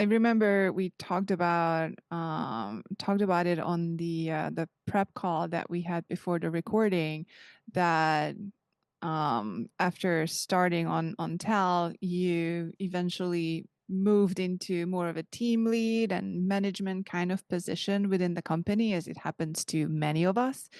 remember we talked about it on the prep call that we had before the recording, that after starting on Tal, you eventually moved into more of a team lead and management kind of position within the company, as it happens to many of us.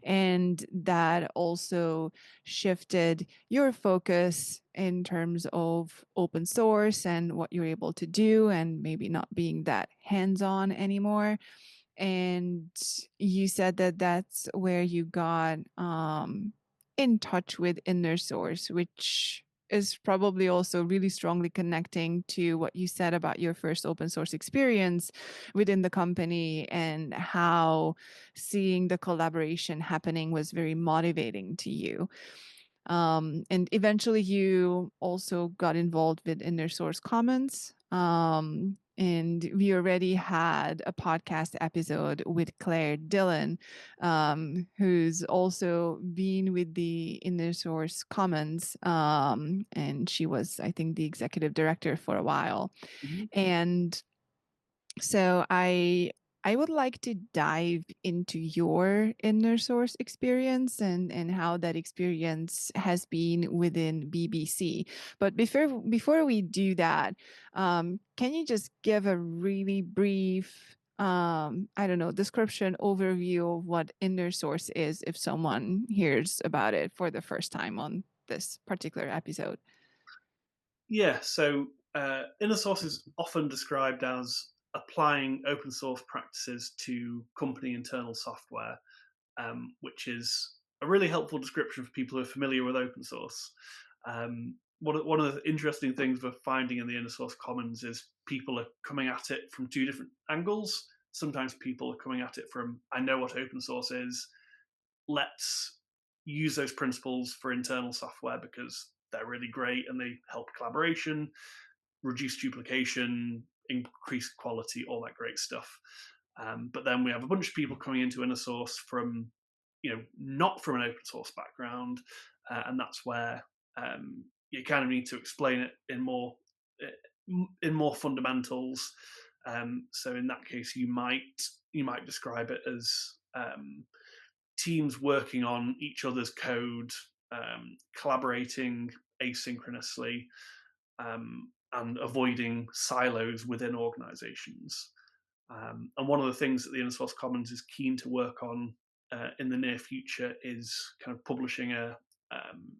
And that also shifted your focus in terms of open source and what you're able to do, and maybe not being that hands on anymore. And you said that that's where you got in touch with InnerSource, which is probably also really strongly connecting to what you said about your first open source experience within the company, and how seeing the collaboration happening was very motivating to you. And eventually you also got involved with InnerSource Commons. And we already had a podcast episode with Claire Dillon, who's also been with the InnerSource Commons. And she was, I think, the executive director for a while. Mhm. And so I would like to dive into your inner source experience, and how that experience has been within BBC. But before we do that, can you just give a really brief, I don't know, description overview of what inner source is, if someone hears about it for the first time on this particular episode? Yeah, so InnerSource is often described as applying open source practices to company internal software, which is a really helpful description for people who are familiar with open source. One of the interesting things we're finding in the InnerSource Commons is people are coming at it from two different angles. Sometimes people are coming at it from, I know what open source is, let's use those principles for internal software because they're really great and they help collaboration, reduce duplication, increase quality, all that great stuff. But then we have a bunch of people coming into InnerSource from, not from an open source background, and that's where you kind of need to explain it in more fundamentals. So in that case, you might describe it as teams working on each other's code, collaborating asynchronously, and avoiding silos within organizations. And one of the things that the InnerSource Commons is keen to work on in the near future is kind of publishing um,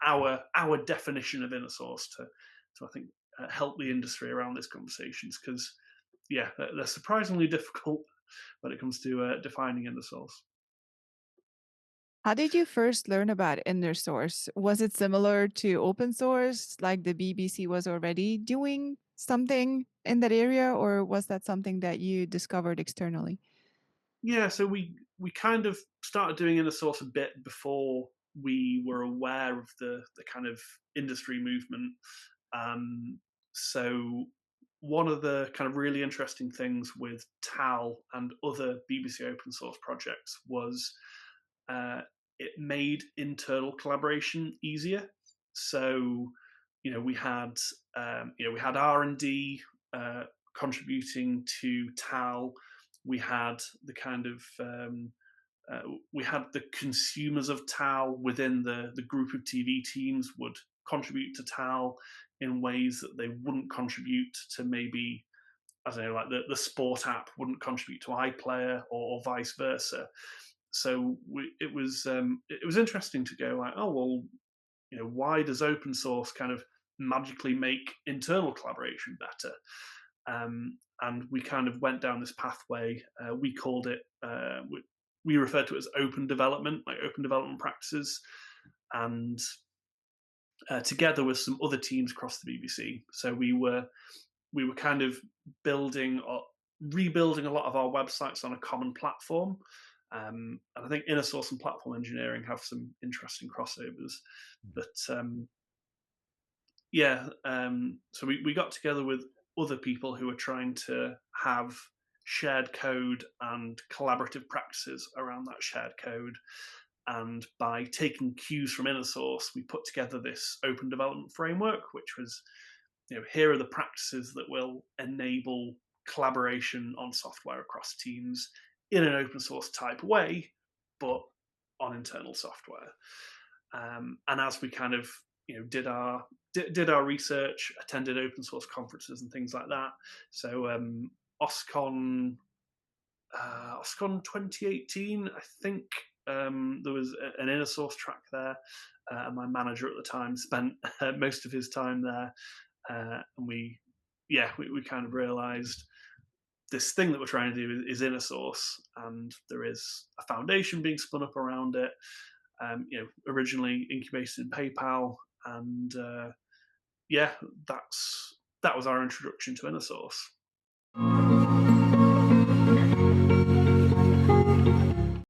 our definition of InnerSource to I think help the industry around these conversations, because yeah, they're surprisingly difficult when it comes to defining InnerSource. How did you first learn about inner source? Was it similar to open source, like the BBC was already doing something in that area, or was that something that you discovered externally? Yeah, so we kind of started doing inner source a bit before we were aware of the kind of industry movement. So one of the kind of really interesting things with TAL and other BBC open source projects was uh, it made internal collaboration easier. So we had R&D contributing to TAL. We had the kind of we had the consumers of TAL within the group of TV teams would contribute to TAL in ways that they wouldn't contribute to, maybe, I don't know, like the sport app wouldn't contribute to iPlayer, or vice versa. So it was interesting to go like, oh well, why does open source kind of magically make internal collaboration better? And we kind of went down this pathway. We called it, we referred to it as open development, like open development practices, and together with some other teams across the BBC. So we were kind of building or rebuilding a lot of our websites on a common platform. And I think inner source and platform engineering have some interesting crossovers. But yeah, so we got together with other people who were trying to have shared code and collaborative practices around that shared code. And by taking cues from inner source, we put together this open development framework, which was here are the practices that will enable collaboration on software across teams in an open source type way, but on internal software. And as we kind of did our research, attended open source conferences and things like that. So OSCON OSCON 2018, I think there was an InnerSource track there, and my manager at the time spent most of his time there, and we kind of realised this thing that we're trying to do is InnerSource, and there is a foundation being spun up around it. Originally incubated in PayPal, and yeah, that was our introduction to InnerSource.